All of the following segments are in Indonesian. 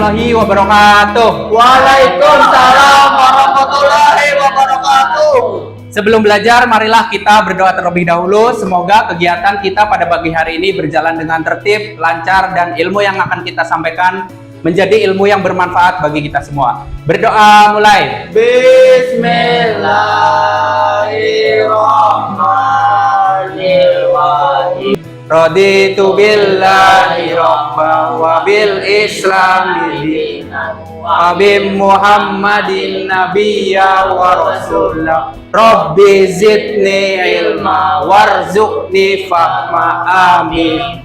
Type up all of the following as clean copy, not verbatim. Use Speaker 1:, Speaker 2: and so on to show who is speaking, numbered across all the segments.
Speaker 1: warahmatullahi wabarakatuh.
Speaker 2: Waalaikumsalam warahmatullahi wabarakatuh.
Speaker 1: Sebelum belajar, marilah kita berdoa terlebih dahulu. Semoga kegiatan kita pada pagi hari ini berjalan dengan tertib, lancar, dan ilmu yang akan kita sampaikan menjadi ilmu yang bermanfaat bagi kita semua. Berdoa mulai.
Speaker 2: Bismillahirrahmanirrahim.
Speaker 1: Raditu billahi rabba wa bil islam dinan wa bi Muhammadin nabiyya wa rasulah. Rabbi zidni ilma warzuqni fahma. Amin.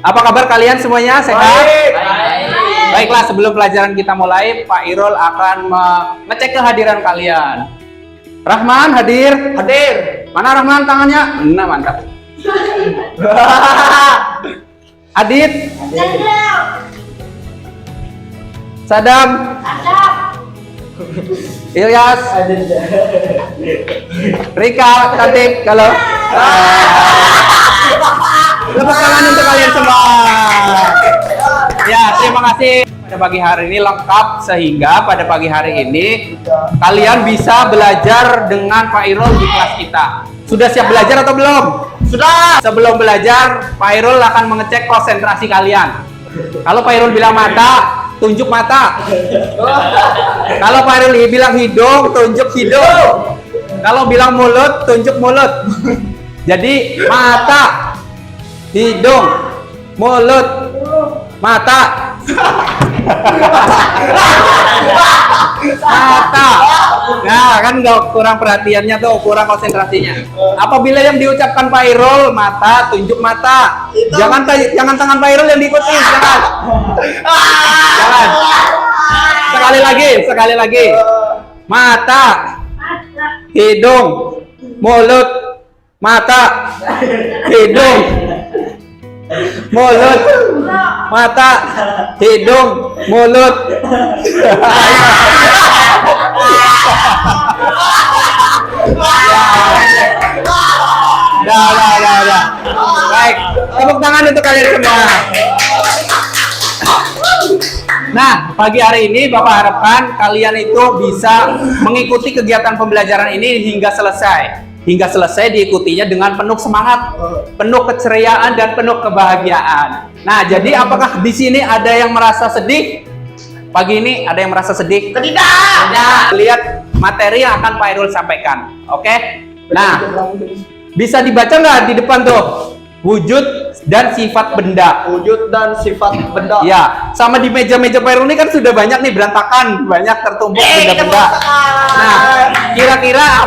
Speaker 1: Apa kabar kalian semuanya? Sehat? Baiklah, sebelum pelajaran kita mulai, Pak Irul akan mengecek kehadiran kalian. Rahman hadir?
Speaker 2: Hadir.
Speaker 1: Mana Rahman tangannya? Nah, mantap. Adit? Sadam? Ilyas? Rika, cantik, kalau tepuk tangan untuk kalian semua. Ya, terima kasih. Pada pagi hari ini lengkap, sehingga pada pagi hari ini kalian bisa belajar dengan Pak Irul di kelas kita. Sudah siap belajar atau belum?
Speaker 2: Sudah.
Speaker 1: Sebelum belajar, Pak Irul akan mengecek konsentrasi kalian. Kalau Pak Irul bilang mata, tunjuk mata. Kalau Pak Irul bilang hidung, tunjuk hidung. Kalau bilang mulut, tunjuk mulut. Jadi mata, hidung, mulut, mata, mata. Nah, kan nggak kurang perhatiannya tuh, kurang konsentrasinya. Apabila yang diucapkan Pak Irul, mata, tunjuk mata. Jangan tangan Pak Irul yang diikuti, jangan. Jangan. Sekali lagi. Mata, hidung, mulut, mata, hidung, mulut, mata, hidung, mulut. Dah. Baik, tepuk tangan untuk kalian semua. Nah, pagi hari ini Bapak harapkan kalian itu bisa mengikuti kegiatan pembelajaran ini hingga selesai. Hingga selesai diikutinya dengan penuh semangat, penuh keceriaan, dan penuh kebahagiaan. Nah, jadi apakah di sini ada yang merasa sedih? Pagi ini ada yang merasa sedih?
Speaker 2: Tidak.
Speaker 1: Lihat materi yang akan Pak Irul sampaikan. Oke? Nah, bisa dibaca nggak di depan tuh? Wujud dan sifat benda.
Speaker 2: Wujud dan sifat benda.
Speaker 1: Ya, sama di meja-meja Pak Irul ini kan sudah banyak nih berantakan, banyak tertumpuk benda-benda. Nah, kira-kira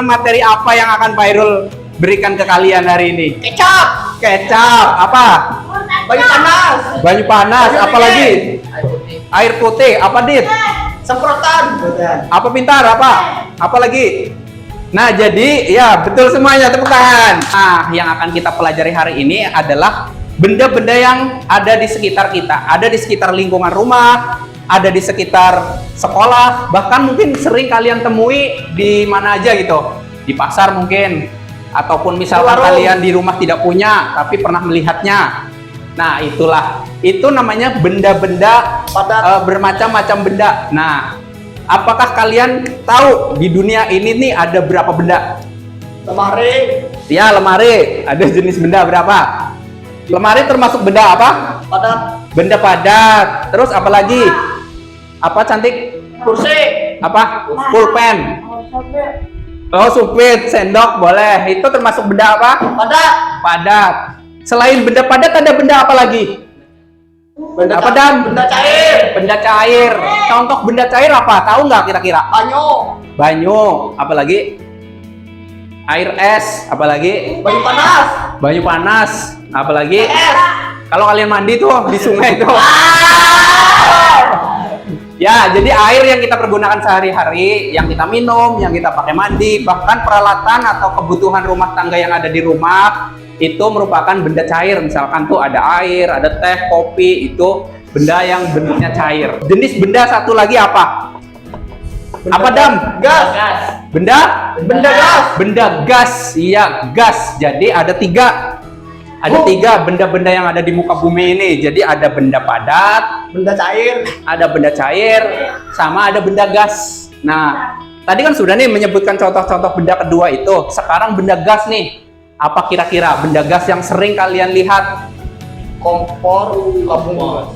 Speaker 1: materi apa yang akan Pak Irul berikan ke kalian hari ini? Kecap. Apa? Banyu panas. Apalagi? Air putih. Apa, Dit?
Speaker 2: Semprotan.
Speaker 1: Apa pintar? Apa lagi? Nah, jadi ya betul semuanya, tepuk tangan. Nah, yang akan kita pelajari hari ini adalah benda-benda yang ada di sekitar kita, ada di sekitar lingkungan rumah, ada di sekitar sekolah, bahkan mungkin sering kalian temui di mana aja gitu, di pasar mungkin, ataupun misalkan kalian di rumah tidak punya tapi pernah melihatnya. Nah, itu namanya benda-benda bermacam-macam benda. Nah, apakah kalian tahu di dunia ini nih ada berapa benda?
Speaker 2: Lemari.
Speaker 1: Ya, lemari. Ada jenis benda berapa? Lemari termasuk benda apa?
Speaker 2: Padat.
Speaker 1: Benda padat. Terus apa lagi? Apa, cantik?
Speaker 2: Kursi.
Speaker 1: Apa? Pulpen. Oh, supit, sendok, boleh. Itu termasuk benda apa?
Speaker 2: Padat.
Speaker 1: Padat. Selain benda padat ada benda apa lagi?
Speaker 2: Benda
Speaker 1: Apa, Dam?
Speaker 2: Benda cair.
Speaker 1: Benda cair. Contoh benda cair apa? Tahu nggak kira-kira? Banyu. Apa lagi? Air es. Apa lagi?
Speaker 2: Banyu panas.
Speaker 1: Banyu panas. Apa lagi?
Speaker 2: Es.
Speaker 1: Kalau kalian mandi tuh di sungai tuh. Ya, jadi air yang kita pergunakan sehari-hari, yang kita minum, yang kita pakai mandi, bahkan peralatan atau kebutuhan rumah tangga yang ada di rumah, itu merupakan benda cair. Misalkan tuh ada air, ada teh, kopi, itu benda yang bentuknya cair. Jenis benda satu lagi apa? Apa, Dam?
Speaker 2: Gas.
Speaker 1: Benda?
Speaker 2: Benda gas.
Speaker 1: Benda gas. Iya, gas. Jadi ada 3. Ada 3 benda-benda yang ada di muka bumi ini. Jadi ada benda padat,
Speaker 2: Benda cair.
Speaker 1: ada benda cair, sama ada benda gas. Nah, tadi kan sudah nih menyebutkan contoh-contoh benda kedua itu. Sekarang benda gas nih. Apa kira-kira benda gas yang sering kalian lihat?
Speaker 2: Kompor, tabung gas.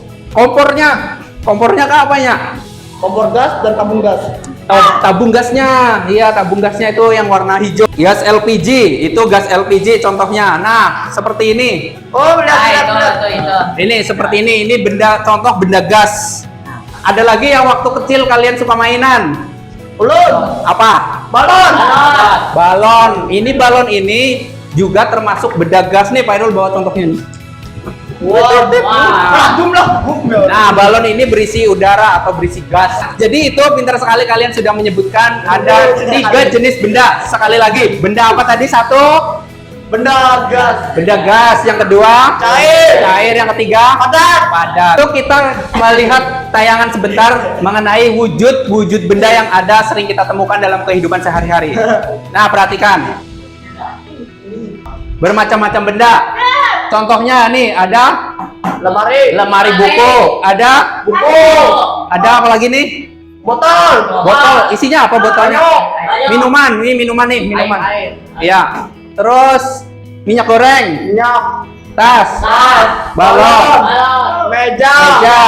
Speaker 1: Kompornya ke apanya?
Speaker 2: Kompor gas dan tabung gas.
Speaker 1: Tabung gasnya, iya tabung gasnya itu yang warna hijau. Gas LPG, itu gas LPG contohnya. Nah, seperti ini.
Speaker 2: Oh, benar,
Speaker 3: Nah,
Speaker 2: benar, benar.
Speaker 3: itu.
Speaker 1: Ini seperti ini benda contoh benda gas. Ada lagi yang waktu kecil kalian suka mainan.
Speaker 2: Ulun.
Speaker 1: Apa?
Speaker 2: Balon.
Speaker 1: Balon. Ini balon ini juga termasuk benda gas nih, Pak Irul bawa contohnya nih.
Speaker 2: Wah, jumlah.
Speaker 1: Nah, balon ini berisi udara atau berisi gas. Jadi itu pintar sekali kalian sudah menyebutkan ada 3 jenis benda. Sekali lagi, benda apa tadi? 1,
Speaker 2: Benda gas.
Speaker 1: benda gas. Yang kedua,
Speaker 2: Cair.
Speaker 1: cair. Yang ketiga,
Speaker 2: Padat.
Speaker 1: padat. Itu kita melihat tayangan sebentar mengenai wujud benda yang ada sering kita temukan dalam kehidupan sehari-hari. Nah, perhatikan. Bermacam-macam benda. Contohnya nih ada lemari buku, ada
Speaker 2: Buku.
Speaker 1: apa lagi nih?
Speaker 2: Botol.
Speaker 1: Botol. Isinya apa botolnya?
Speaker 3: Ayo.
Speaker 1: Minuman. Ini minuman nih, minuman.
Speaker 3: Air.
Speaker 1: Iya. Terus minyak goreng,
Speaker 2: Minyak.
Speaker 1: tas,
Speaker 2: Tas.
Speaker 1: balon,
Speaker 3: Balon.
Speaker 2: Meja.
Speaker 1: meja,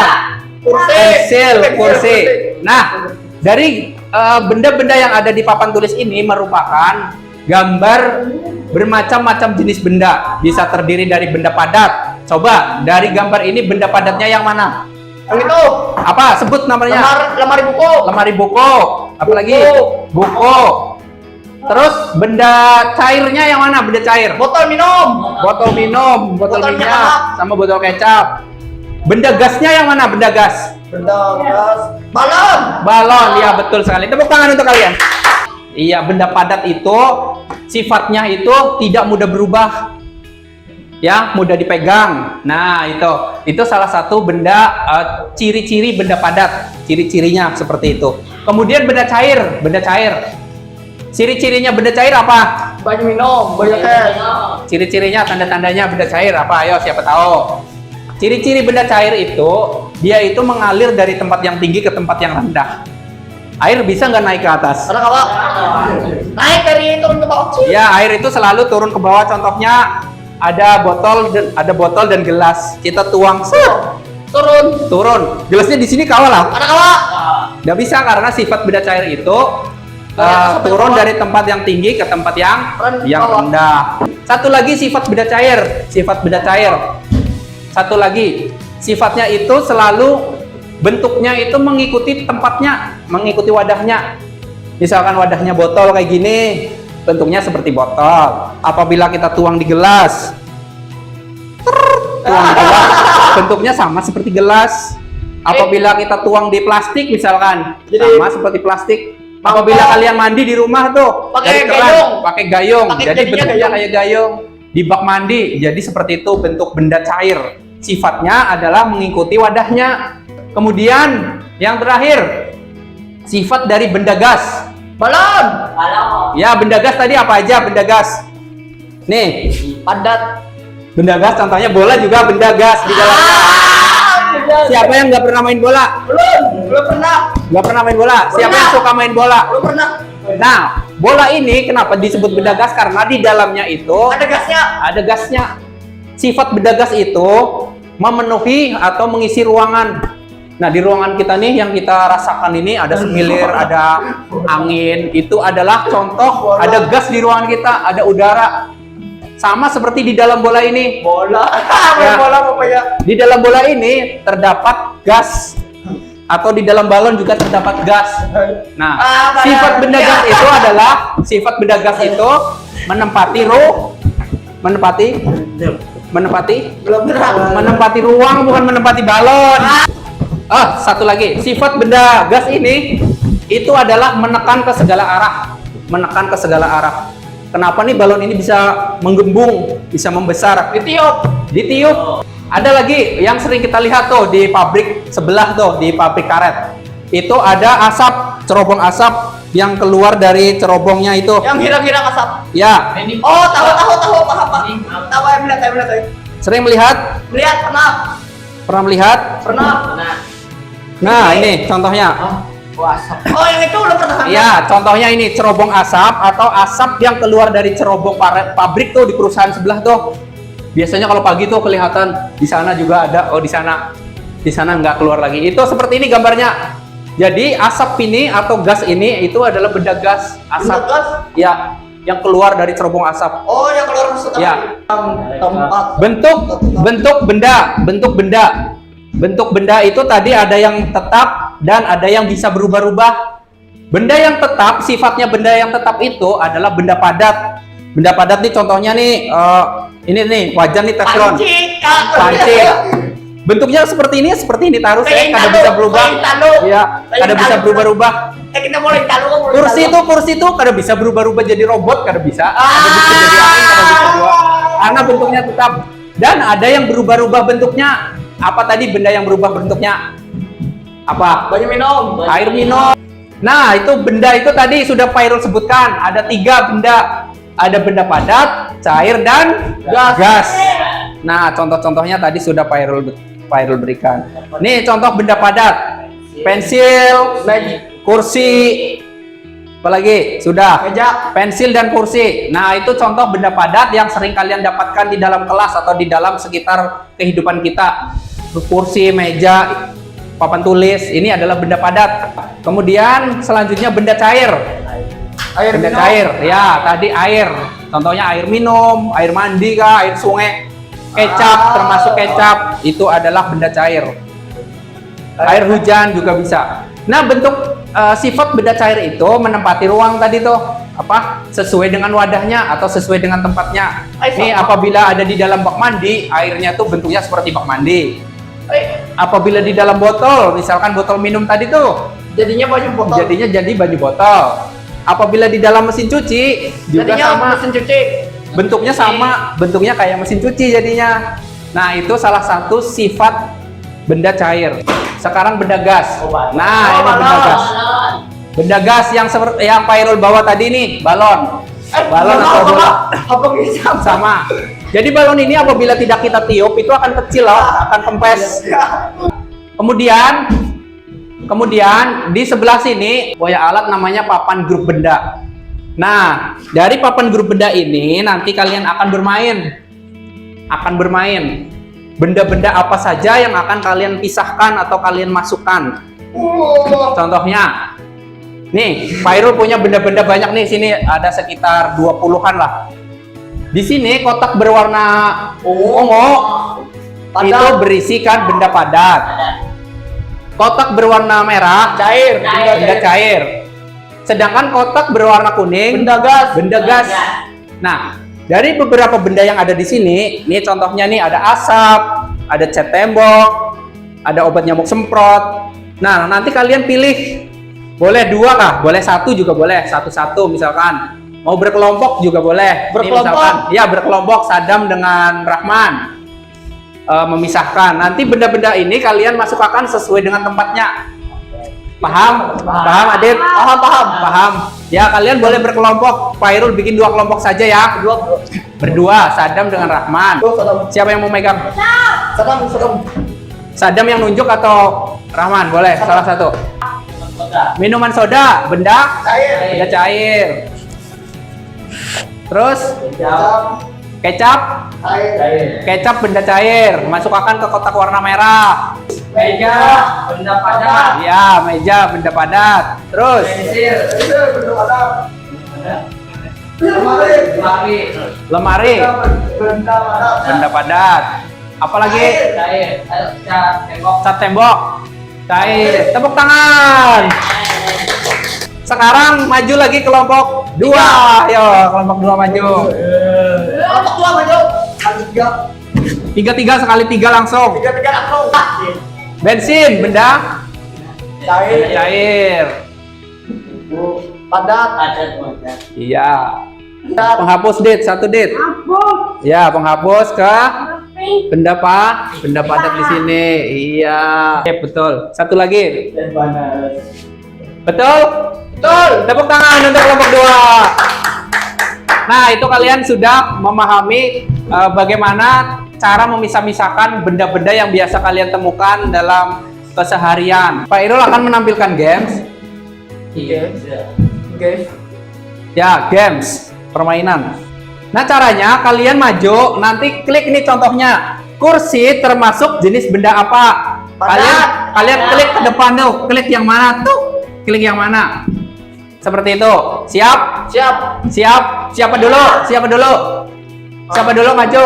Speaker 2: Kursi.
Speaker 1: pensil, kursi. Nah, dari benda-benda yang ada di papan tulis ini merupakan gambar bermacam-macam jenis benda. Bisa terdiri dari benda padat. Coba dari gambar ini benda padatnya yang mana?
Speaker 2: Yang itu.
Speaker 1: Apa? Sebut namanya.
Speaker 2: Lemari buku.
Speaker 1: Lemari buku. Apalagi? Buku. Terus benda cairnya yang mana? Benda cair.
Speaker 2: Botol minum.
Speaker 1: Botol minum, botol
Speaker 2: Botol
Speaker 1: minyak,
Speaker 2: minyak.
Speaker 1: sama botol kecap. Benda gasnya yang mana? Benda gas.
Speaker 2: Benda gas. Balon.
Speaker 1: Balon, ya betul sekali. Tepuk tangan untuk kalian. Iya, benda padat itu sifatnya itu tidak mudah berubah. Ya, mudah dipegang. Nah, itu salah satu benda ciri-ciri benda padat. Ciri-cirinya seperti itu. Kemudian benda cair, Ciri-cirinya benda cair apa?
Speaker 2: Banyak minum. Banyak es.
Speaker 1: Ciri-cirinya, tanda-tandanya benda cair apa? Ayo, siapa tahu? Ciri-ciri benda cair itu, dia itu mengalir dari tempat yang tinggi ke tempat yang rendah. Air bisa nggak naik ke atas?
Speaker 2: Ada kawan. Naik dari turun ke bawah.
Speaker 1: Ya, air itu selalu turun ke bawah. Contohnya ada botol dan gelas. Kita tuang, turun. Gelasnya di sini kawal lah.
Speaker 2: Ada kawan.
Speaker 1: Nggak bisa karena sifat benda cair itu turun dari tempat yang tinggi ke tempat yang rendah. Satu lagi sifat benda cair. Satu lagi sifatnya itu selalu bentuknya itu mengikuti tempatnya, mengikuti wadahnya. Misalkan wadahnya botol kayak gini, bentuknya seperti botol. Apabila kita tuang di gelas, bentuknya sama seperti gelas. Apabila kita tuang di plastik misalkan, sama seperti plastik. Apabila kalian mandi di rumah tuh,
Speaker 2: Pakai
Speaker 1: dari keran,
Speaker 2: gayung.
Speaker 1: pakai gayung.
Speaker 2: Pakai
Speaker 1: Jadi
Speaker 2: jadinya
Speaker 1: bentuknya
Speaker 2: gayung.
Speaker 1: kayak gayung. Di bak mandi, jadi seperti itu bentuk benda cair. Sifatnya adalah mengikuti wadahnya. Kemudian yang terakhir, sifat dari benda gas.
Speaker 2: Balon.
Speaker 1: Ya, benda gas tadi apa aja benda gas? Nih,
Speaker 2: Padat.
Speaker 1: benda gas contohnya bola juga benda gas di dalamnya. Siapa yang nggak pernah main bola?
Speaker 2: Belum pernah.
Speaker 1: Nggak pernah main bola? Siapa yang suka main bola?
Speaker 2: Belum pernah.
Speaker 1: Nah, bola ini kenapa disebut benda gas? Karena di dalamnya itu
Speaker 2: Ada gasnya.
Speaker 1: ada gasnya. Sifat benda gas itu memenuhi atau mengisi ruangan. Nah, di ruangan kita nih yang kita rasakan ini ada semilir, ada angin. Itu adalah contoh ada gas di ruangan kita, ada udara. Sama seperti di dalam bola ini.
Speaker 2: Bola.
Speaker 1: Ya.
Speaker 2: Bola apa ya?
Speaker 1: Di dalam bola ini terdapat gas. Atau di dalam balon juga terdapat gas. Nah, sifat benda gas itu adalah sifat benda gas itu menempati menempati ruang, bukan menempati balon. Satu lagi, sifat benda gas ini itu adalah menekan ke segala arah. Kenapa nih balon ini bisa menggembung, bisa membesar? Ditiup. Ada lagi yang sering kita lihat tuh di pabrik sebelah tuh, di pabrik karet. Itu ada asap, cerobong asap yang keluar dari cerobongnya itu.
Speaker 2: Yang hirang-hirang asap.
Speaker 1: Ya,
Speaker 2: Oh, tahu, paham, Pak. Tahu, saya melihat.
Speaker 1: sering melihat?
Speaker 2: Melihat, pernah.
Speaker 1: Pernah melihat?
Speaker 2: Pernah.
Speaker 1: Nah, ini contohnya.
Speaker 2: Oh, yang itu udah pernah.
Speaker 1: Ya, contohnya ini cerobong asap atau asap yang keluar dari cerobong pabrik tuh di perusahaan sebelah tuh. Biasanya kalau pagi tuh kelihatan, di sana juga ada. Oh, di sana nggak keluar lagi. Itu seperti ini gambarnya. Jadi asap ini atau gas ini itu adalah benda gas asap.
Speaker 2: Benda gas?
Speaker 1: Ya, yang keluar dari cerobong asap.
Speaker 2: Oh, yang keluar setelah
Speaker 1: Ya.
Speaker 2: tempat.
Speaker 1: Bentuk benda itu tadi ada yang tetap dan ada yang bisa berubah-ubah. Benda yang tetap, sifatnya benda yang tetap itu adalah benda padat. Benda padat nih contohnya nih, ini nih wajan nih teflon. Panci. Bentuknya seperti ini taruh saya, kada bisa berubah. Iya, kada bisa berubah-ubah.
Speaker 2: Kita mulai taruh.
Speaker 1: Kursi itu kada bisa berubah-ubah jadi robot, kada bisa. Kada bisa jadi angin, kada bisa juga. Karena bentuknya tetap. Dan ada yang berubah-ubah bentuknya. Apa tadi benda yang berubah bentuknya? Apa?
Speaker 2: Banyak minum.
Speaker 1: Air minum. Nah, itu benda itu tadi sudah Fairul sebutkan. Ada 3 benda. Ada benda padat, cair, dan gas. Nah, contoh-contohnya tadi sudah Fairul berikan. Nih contoh benda padat. Pensil, kursi, apalagi? Sudah.
Speaker 2: Meja.
Speaker 1: Pensil dan kursi. Nah, itu contoh benda padat yang sering kalian dapatkan di dalam kelas atau di dalam sekitar kehidupan kita. Kursi, meja, papan tulis, ini adalah benda padat. Kemudian selanjutnya benda cair. Benda cair. Ya, tadi air. Contohnya air minum, air mandi kah, air sungai. Kecap, termasuk kecap, itu adalah benda cair. Air hujan juga bisa. Nah, bentuk sifat benda cair itu menempati ruang tadi tuh, apa? Sesuai dengan wadahnya atau sesuai dengan tempatnya. Ini apabila ada di dalam bak mandi, airnya tuh bentuknya seperti bak mandi. Apabila di dalam botol, misalkan botol minum tadi tuh,
Speaker 2: Jadinya baju botol.
Speaker 1: jadinya jadi baju botol. Apabila di dalam mesin cuci, juga
Speaker 2: Jadinya
Speaker 1: sama.
Speaker 2: mesin cuci.
Speaker 1: Bentuknya sama, bentuknya kayak mesin cuci jadinya. Nah, itu salah satu sifat benda cair. Sekarang benda gas. Nah, ini benda gas. Benda gas yang seperti yang Fairul bawa tadi nih, balon. Balon atau bola.
Speaker 2: Apa bisa?
Speaker 1: Sama. Jadi balon ini apabila tidak kita tiup itu akan kecil loh, akan kempes. Kemudian di sebelah sini punya alat namanya papan grup benda. Nah, dari papan grup benda ini nanti kalian akan bermain. Benda-benda apa saja yang akan kalian pisahkan atau kalian masukkan. Contohnya, nih, Fairul punya benda-benda banyak nih, sini ada sekitar 20-an lah. Di sini kotak berwarna ungu itu berisikan benda padat. Kotak berwarna merah benda cair. Sedangkan kotak berwarna kuning benda gas. Nah, dari beberapa benda yang ada di sini, nih contohnya nih ada asap, ada cat tembok, ada obat nyamuk semprot. Nah, nanti kalian pilih. Boleh 2 kah? Boleh 1 juga boleh. Satu-satu misalkan. Mau berkelompok juga boleh.
Speaker 2: Berkelompok?
Speaker 1: Ini misalkan, ya berkelompok Sadam dengan Rahman. Memisahkan. Nanti benda-benda ini kalian masukkan sesuai dengan tempatnya. Paham? Paham, Adit? Paham. Ya, kalian boleh berkelompok. Fairul bikin 2 kelompok saja ya. Berdua, Sadam dengan Rahman. Siapa yang mau megang? Sadam yang nunjuk atau Rahman? Boleh, salah satu. Minuman soda, benda cair. Terus kecap benda cair, masukkan ke kotak warna merah.
Speaker 2: Meja benda padat.
Speaker 1: Ya, meja benda padat. Terus lemari benda padat. Apalagi cat tembok cair. Tepuk tangan. Sekarang maju lagi kelompok 2. Ayo, kelompok 2 maju.
Speaker 2: Kelompok 2 maju.
Speaker 1: 3 sekali 3 langsung.
Speaker 2: 3 langsung.
Speaker 1: Bensin, benda cair.
Speaker 2: Padat.
Speaker 1: Iya. Penghapus dit, 1 dit. Ya, penghapus ke benda padat di sini. Iya. Oke, betul. 1 lagi. Betul? Betul. Tepuk tangan untuk kelompok 2. Nah, itu kalian sudah memahami bagaimana cara memisah-misahkan benda-benda yang biasa kalian temukan dalam keseharian. Pak Irul akan menampilkan games.
Speaker 2: Oke.
Speaker 1: Ya, games, permainan. Nah, caranya kalian maju, nanti klik ini contohnya. Kursi termasuk jenis benda apa? Kalian klik ke depan tuh, klik yang mana tuh? Klik yang mana? Seperti itu. Siap?
Speaker 2: Siap.
Speaker 1: Siapa dulu? Siapa dulu maju?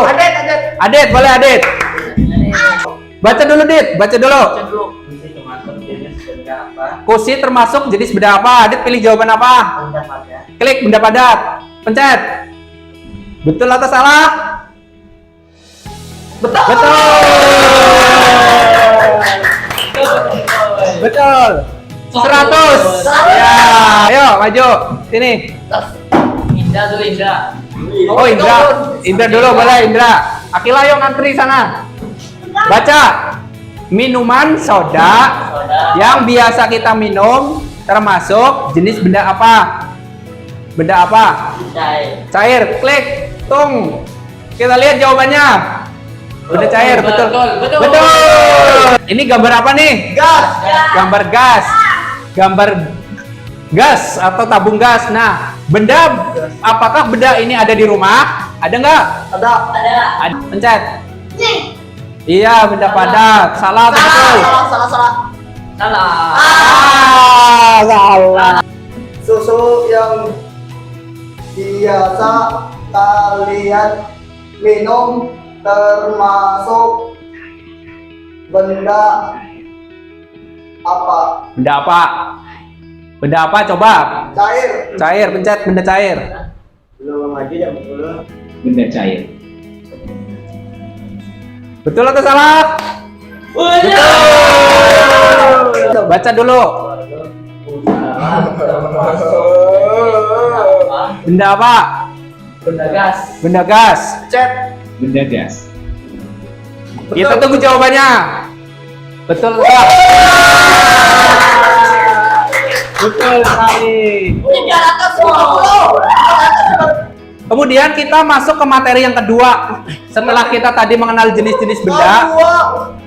Speaker 1: Adit, boleh Adit. Baca dulu, Dit. Baca dulu. Kursi termasuk jenis benda apa? Adit pilih jawaban apa? Klik benda padat. Pencet. Betul atau salah?
Speaker 2: Betul.
Speaker 1: Betul. 100. Ya, ayo maju. Sini.
Speaker 3: Indra.
Speaker 1: Oh, Indra dulu boleh Indra. Akila ayo ngantri sana. Baca. Minuman soda yang biasa kita minum termasuk jenis benda apa? Benda apa? Cair. Klik. Tung. Kita lihat jawabannya. Benda cair, betul. Ini gambar apa nih?
Speaker 2: Gas.
Speaker 1: Gambar gas. Gambar gas atau tabung gas. Nah, benda apakah benda ini ada di rumah? Ada nggak?
Speaker 2: Ada.
Speaker 1: Ada. Pencet. Iya, benda padat. Salah atau betul?
Speaker 2: Salah.
Speaker 1: Salah.
Speaker 2: Susu yang biasa kalian minum termasuk benda apa?
Speaker 1: Benda apa? Benda apa? Coba.
Speaker 2: Cair.
Speaker 1: Cair, pencet benda cair.
Speaker 2: Belum aja ya, betul.
Speaker 1: Benda cair. Betul atau salah? Betul. Baca dulu. Benda apa? Benda gas.
Speaker 2: Cek.
Speaker 1: Benda gas. Kita tunggu jawabannya. Betul atau salah? Betul sekali. Kemudian kita masuk ke materi yang kedua. Setelah kita tadi mengenal jenis-jenis benda,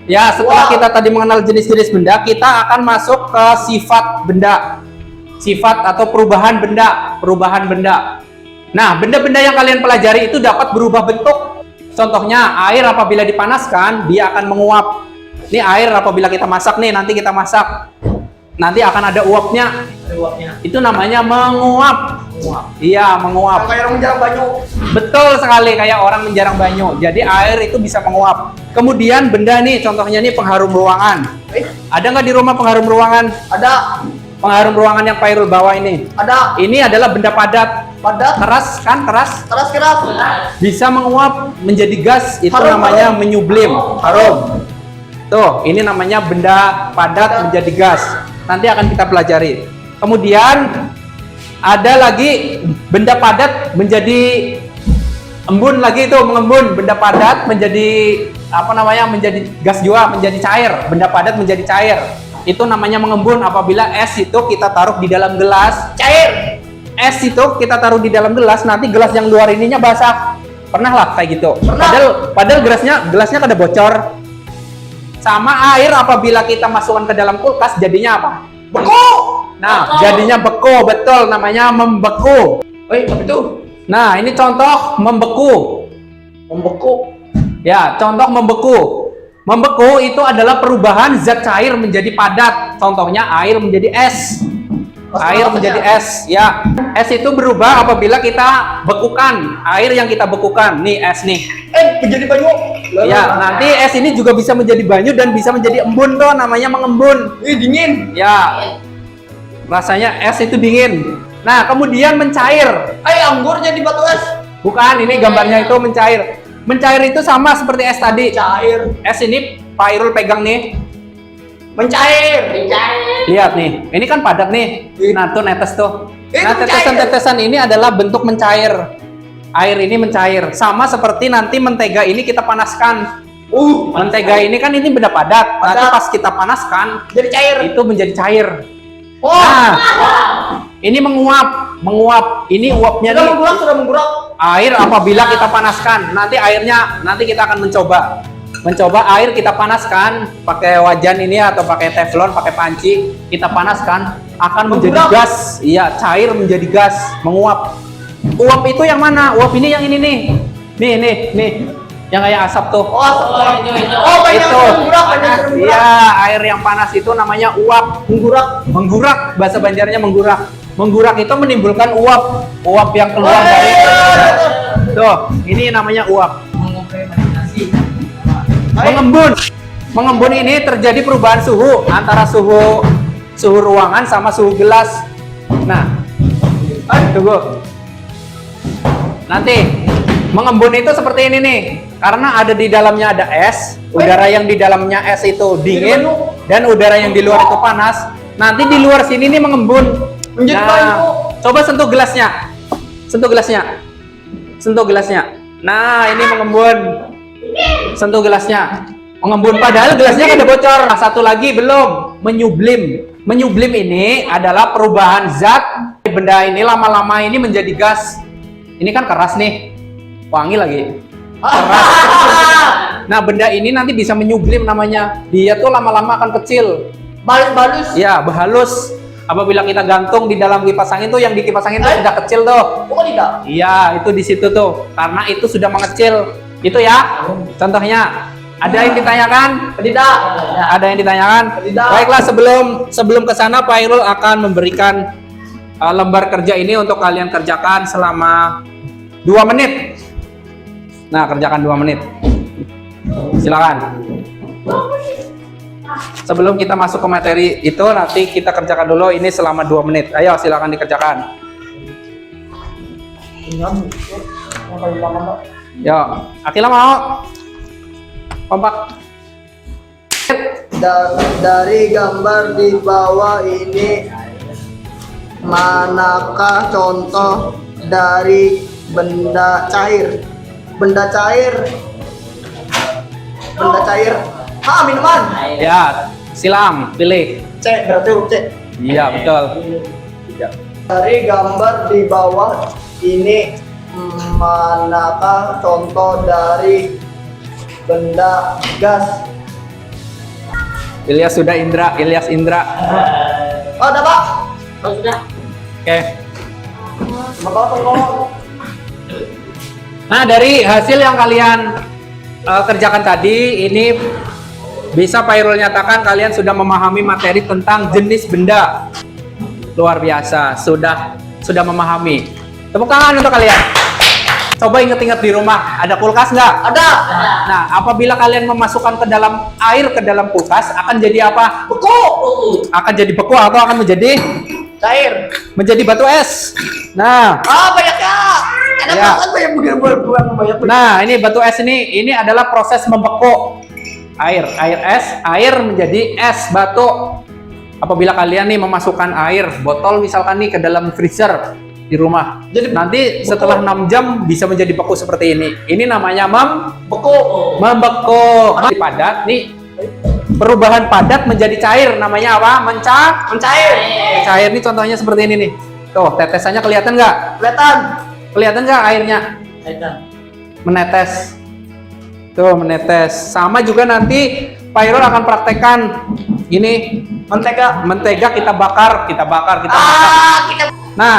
Speaker 1: ya setelah kita tadi mengenal jenis-jenis benda, kita akan masuk ke sifat benda, sifat atau perubahan benda. Nah, benda-benda yang kalian pelajari itu dapat berubah bentuk. Contohnya, air apabila dipanaskan, dia akan menguap. Ini air apabila kita masak nih, nanti kita masak, nanti akan ada uapnya. Itu namanya menguap. Iya, menguap.
Speaker 2: Kayak orang menjarang banyu.
Speaker 1: Betul sekali, kayak orang menjarang banyu. Jadi air itu bisa menguap. Kemudian benda nih, contohnya nih pengharum ruangan. Ada nggak di rumah pengharum ruangan?
Speaker 2: Ada.
Speaker 1: Pengharum ruangan yang Pak Irul bawa ini.
Speaker 2: Ada.
Speaker 1: Ini adalah benda padat.
Speaker 2: Padat.
Speaker 1: Keras kan, keras.
Speaker 2: Keras.
Speaker 1: Bisa menguap menjadi gas. Itu
Speaker 2: Harum,
Speaker 1: namanya
Speaker 2: harum.
Speaker 1: menyublim. Harum. Tuh, ini namanya benda padat menjadi gas. Nanti akan kita pelajari. Kemudian ada lagi benda padat menjadi embun lagi, itu mengembun. Benda padat menjadi apa namanya, menjadi gas juga, menjadi cair. Benda padat menjadi cair, itu namanya mengembun. Apabila es itu kita taruh di dalam gelas cair, es itu kita taruh di dalam gelas, nanti gelas yang luar ininya basah. Pernah lah kayak gitu. Padahal gelasnya kada bocor. Sama air apabila kita masukkan ke dalam kulkas jadinya apa?
Speaker 2: Beku.
Speaker 1: Nah, jadinya beku, betul, namanya membeku.
Speaker 2: Apa itu?
Speaker 1: Nah, ini contoh membeku.
Speaker 2: Membeku.
Speaker 1: Ya, contoh membeku. Membeku itu adalah perubahan zat cair menjadi padat. Contohnya air menjadi es. Air menjadi es, ya. Es itu berubah apabila kita bekukan. Air yang kita bekukan, nih es nih.
Speaker 2: Menjadi banyu.
Speaker 1: Ya, nanti es ini juga bisa menjadi banyu dan bisa menjadi embun tuh, namanya mengembun.
Speaker 2: Dingin.
Speaker 1: Ya. Rasanya es itu dingin. Nah, kemudian mencair.
Speaker 2: Anggur jadi batu es.
Speaker 1: Bukan, ini gambarnya itu mencair. Mencair itu sama seperti es tadi.
Speaker 2: Cair.
Speaker 1: Es ini Pak Irul pegang nih.
Speaker 2: Mencair.
Speaker 1: Lihat nih, ini kan padat nih. Nah, tuh netes tuh. Nah,
Speaker 2: Itu
Speaker 1: tetesan-tetesan ini adalah bentuk mencair. Air ini mencair. Sama seperti nanti mentega ini kita panaskan. Mentega ini kan ini benda padat. Nanti pas kita panaskan,
Speaker 2: Jadi cair.
Speaker 1: itu menjadi cair.
Speaker 2: Oh.
Speaker 1: Nah, Ini menguap. Ini uapnya
Speaker 2: Sudah
Speaker 1: nih.
Speaker 2: menggurak, sudah menggurak.
Speaker 1: Air apabila kita panaskan, nanti kita akan mencoba air kita panaskan pakai wajan ini atau pakai teflon, pakai panci, kita panaskan akan menjadi
Speaker 2: Menggurak.
Speaker 1: gas. Iya, cair menjadi gas, menguap. Uap itu yang mana? Uap ini yang ini nih. Nih. Yang kayak asap tuh.
Speaker 2: Oh,
Speaker 3: itu.
Speaker 2: oh, banyak
Speaker 1: Itu.
Speaker 2: yang menggurak, banyak yang menggurak.
Speaker 1: Iya, air yang panas itu namanya uap. Menggurak, bahasa Banjarnya menggurak. Menggurak itu menimbulkan uap yang keluar dari tuh. Ini namanya uap. Mengembun ini terjadi perubahan suhu antara suhu ruangan sama suhu gelas. Nah, tunggu. Nanti mengembun itu seperti ini nih, karena ada di dalamnya ada es, udara yang di dalamnya es itu dingin dan udara yang di luar itu panas. Nanti di luar sini nih mengembun.
Speaker 2: Menjadi
Speaker 1: Nah,
Speaker 2: baju.
Speaker 1: coba sentuh gelasnya. Nah, ini mengembun. Sentuh gelasnya. Mengembun padahal gelasnya ada bocor. Nah, satu lagi belum, menyublim. Menyublim ini adalah perubahan zat benda ini lama-lama ini menjadi gas. Ini kan keras nih. Wangi lagi. Keras. Nah, benda ini nanti bisa menyublim namanya. Dia tuh lama-lama akan kecil.
Speaker 2: Balus.
Speaker 1: Ya, berhalus. Apabila kita gantung di dalam kipas angin tuh, yang di kipas angin tuh sudah kecil tuh.
Speaker 2: Oh, tidak.
Speaker 1: Iya, itu di situ tuh. Karena itu sudah mengecil. Itu ya. Contohnya. Ada yang ditanyakan?
Speaker 2: Tidak.
Speaker 1: Ada yang ditanyakan?
Speaker 2: Tidak.
Speaker 1: Baiklah, sebelum ke sana Pak Irul akan memberikan lembar kerja ini untuk kalian kerjakan selama 2 menit. Nah, kerjakan 2 menit. Silakan. Sebelum kita masuk ke materi itu, nanti kita kerjakan dulu ini selama 2 menit. Ayo, silakan dikerjakan. Yo, Akila mau? Kompak.
Speaker 2: Dari gambar di bawah ini, manakah contoh dari benda cair? Benda cair. Minuman.
Speaker 1: Ya, silam, pilih.
Speaker 2: C, berarti huruf C.
Speaker 1: Iya, betul.
Speaker 2: Dari gambar di bawah ini, manakah contoh dari benda gas?
Speaker 1: Ilyas Indra.
Speaker 2: Oh, ada Pak.
Speaker 3: Oh, sudah.
Speaker 1: Oke.
Speaker 2: Bapak tolong.
Speaker 1: Nah, dari hasil yang kalian kerjakan tadi, ini bisa Pak Irul nyatakan kalian sudah memahami materi tentang jenis benda. Luar biasa, sudah memahami. Tepuk tangan untuk kalian. Coba ingat-ingat di rumah, ada kulkas nggak?
Speaker 2: Ada.
Speaker 1: Nah, apabila kalian memasukkan ke dalam air ke dalam kulkas, akan jadi apa?
Speaker 2: Beku.
Speaker 1: Akan jadi beku atau akan menjadi
Speaker 2: Cair.
Speaker 1: batu es. Nah,
Speaker 2: Banyak ya. Ada
Speaker 1: Ya.
Speaker 2: banget banyak buang banyak.
Speaker 1: nah ini batu es ini adalah proses membeku air es, air menjadi es batu. Apabila kalian nih memasukkan air botol misalkan nih ke dalam freezer di rumah,
Speaker 2: Jadi
Speaker 1: nanti setelah 6 jam bisa menjadi beku seperti ini. Ini namanya
Speaker 2: beku.
Speaker 1: membeku. Padat nih, perubahan padat menjadi cair namanya apa?
Speaker 2: Mencair.
Speaker 1: Cair nih contohnya seperti ini nih. Tuh, tetesannya kelihatan nggak? Kelihatan nggak airnya? Menetes. Tuh, menetes. Sama juga nanti Pak Irul akan praktekkan ini mentega kita bakar.
Speaker 2: Kita.
Speaker 1: Nah,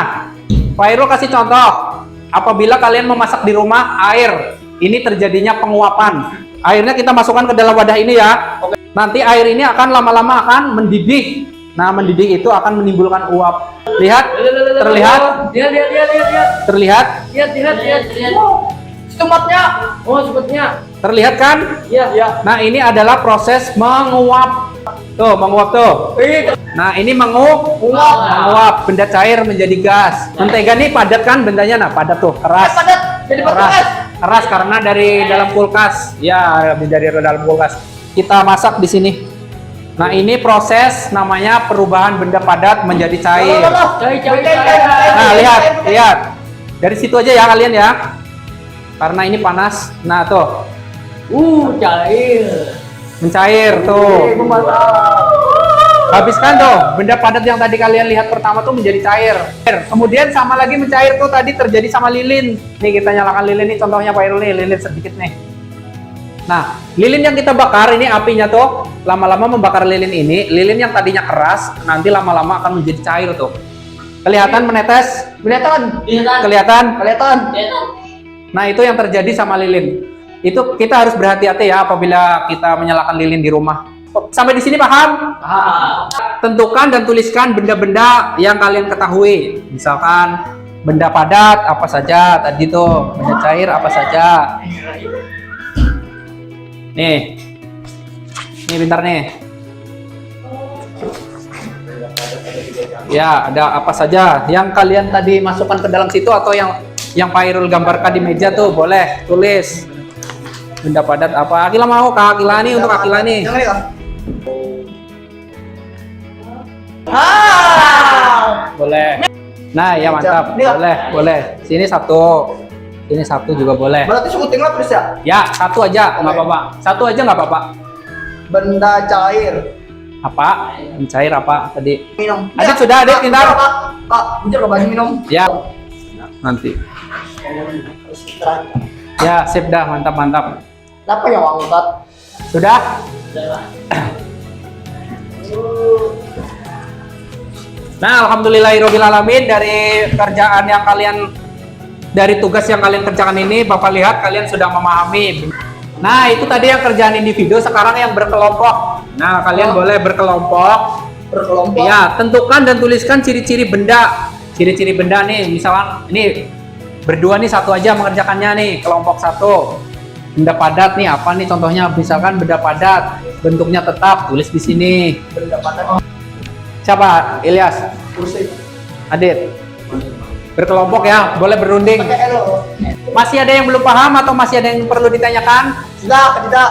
Speaker 1: Pak Irul kasih contoh. Apabila kalian memasak di rumah air, ini terjadinya penguapan. Airnya kita masukkan ke dalam wadah ini ya. Nanti air ini akan lama-lama akan mendidih. Nah, mendidih itu akan menimbulkan uap. Lihat, terlihat, terlihat,
Speaker 3: Lihat.
Speaker 2: Sematnya.
Speaker 3: Oh, sebetulnya.
Speaker 1: terlihat kan?
Speaker 3: Iya.
Speaker 1: Nah, ini adalah proses menguap. Tuh, menguap tuh. Nah, ini menguap benda cair menjadi gas. Mentega nih padat kan bendanya, nah padat tuh, keras.
Speaker 2: Padat. Jadi batu
Speaker 1: Keras,
Speaker 2: es.
Speaker 1: keras karena dari dalam kulkas. Ya, dari dalam kulkas. Kita masak di sini. Nah, ini proses namanya perubahan benda padat menjadi cair. Nah, lihat. Dari situ aja ya kalian ya. Karena ini panas. Nah, tuh.
Speaker 3: Cair.
Speaker 1: Mencair tuh. Habiskan tuh, benda padat yang tadi kalian lihat pertama tuh menjadi cair. Kemudian sama lagi mencair tuh tadi terjadi sama lilin. Nih kita nyalakan lilin nih, contohnya Pak Irul nih, lilin sedikit nih. Nah, lilin yang kita bakar ini apinya tuh lama-lama membakar lilin ini. Lilin yang tadinya keras nanti lama-lama akan menjadi cair tuh. Kelihatan menetes?
Speaker 2: Kelihatan.
Speaker 1: Kelihatan?
Speaker 2: Kelihatan.
Speaker 1: Nah, itu yang terjadi sama lilin. Itu kita harus berhati-hati ya apabila kita menyalakan lilin di rumah. Sampai di sini paham? Tentukan dan tuliskan benda-benda yang kalian ketahui. Misalkan benda padat apa saja tadi tuh, benda cair apa saja. Nih. Nih bentar nih. Ya, ada apa saja yang kalian tadi masukkan ke dalam situ atau yang Pak Irul gambarkan di meja tuh boleh tulis. Benda padat apa? Akila mau Kak Akila nih untuk Akila nih.
Speaker 2: Yang ini kah?
Speaker 1: Boleh. Nah, ya mantap. Boleh, boleh. Sini satu. Sini satu juga boleh.
Speaker 2: Berarti syuting lah terus ya?
Speaker 1: Ya, satu aja nggak apa-apa. Satu aja nggak apa-apa.
Speaker 2: Benda cair.
Speaker 1: Apa? Mencair apa tadi?
Speaker 2: Minum.
Speaker 1: Adit sudah, Adit, pintar.
Speaker 2: Kak, bentar Kak, baju minum.
Speaker 1: Ya. Nanti. Ya, sip dah, mantap mantap.
Speaker 2: Kenapa yang angkat?
Speaker 1: Sudah? Nah, alhamdulillahirobbilalamin dari kerjaan yang kalian dari tugas yang kalian kerjakan ini, Bapak lihat kalian sudah memahami. Nah, itu tadi yang kerjaan individu, sekarang yang berkelompok. Nah, kalian boleh berkelompok.
Speaker 2: Berkelompok.
Speaker 1: Ya, tentukan dan tuliskan ciri-ciri benda. Ciri-ciri benda nih, misalkan ini berdua nih satu aja mengerjakannya nih, kelompok satu. Benda padat nih apa nih contohnya? Misalkan benda padat, bentuknya tetap, tulis di sini.
Speaker 2: Benda padat.
Speaker 1: Siapa? Ilyas,
Speaker 2: Kursi.
Speaker 1: Adit. Berkelompok ya, boleh berunding.
Speaker 2: Pakai L.
Speaker 1: Masih ada yang belum paham atau masih ada yang perlu ditanyakan?
Speaker 2: Sudah, tidak.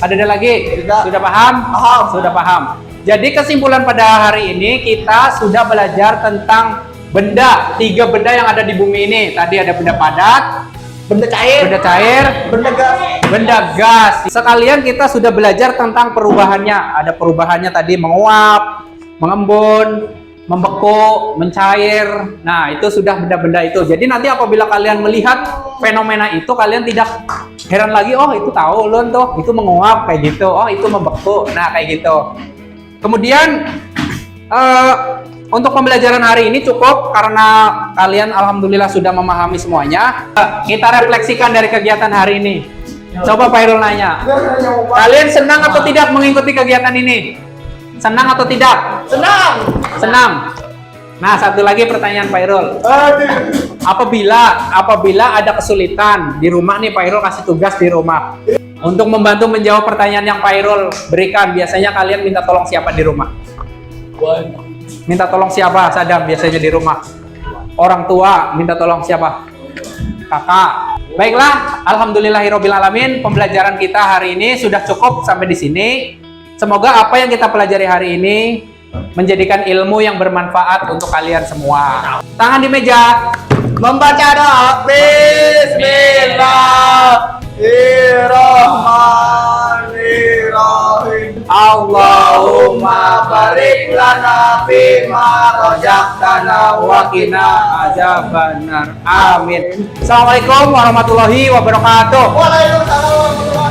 Speaker 1: Ada lagi?
Speaker 2: Tidak.
Speaker 1: Sudah paham?
Speaker 2: Paham.
Speaker 1: Sudah paham. Jadi kesimpulan pada hari ini kita sudah belajar tentang benda, 3 benda yang ada di bumi ini. Tadi ada benda padat,
Speaker 2: Benda cair.
Speaker 1: benda cair,
Speaker 2: Benda gas.
Speaker 1: benda gas. Sekalian kita sudah belajar tentang perubahannya. Ada perubahannya tadi menguap, mengembun, membeku, mencair. Nah, itu sudah benda-benda itu. Jadi nanti apabila kalian melihat fenomena itu, kalian tidak heran lagi, oh itu tahu loh tuh, itu menguap kayak gitu. Oh, itu membeku. Nah, kayak gitu. Kemudian untuk pembelajaran hari ini cukup karena kalian alhamdulillah sudah memahami semuanya. Kita refleksikan dari kegiatan hari ini. Coba Pak Irul nanya. Kalian senang atau tidak mengikuti kegiatan ini? Senang atau tidak?
Speaker 2: Senang.
Speaker 1: Senang. Nah, satu lagi pertanyaan Pak Irul. Apabila ada kesulitan di rumah nih, Pak Irul kasih tugas di rumah. Untuk membantu menjawab pertanyaan yang Pak Irul berikan, biasanya kalian minta tolong siapa di rumah? Minta tolong siapa, Sadam, biasanya di rumah? Orang tua minta tolong siapa? Kakak. Baiklah, alhamdulillahirobbilalamin, pembelajaran kita hari ini sudah cukup sampai di sini. Semoga apa yang kita pelajari hari ini menjadikan ilmu yang bermanfaat untuk kalian semua. Tangan di meja.
Speaker 2: Membaca doa. Bismillahirrahmanirrahim. Allahumma barik lana fima razaqtana wa qina
Speaker 1: azabannar. Amin. Assalamualaikum warahmatullahi wabarakatuh.
Speaker 2: Waalaikumsalam.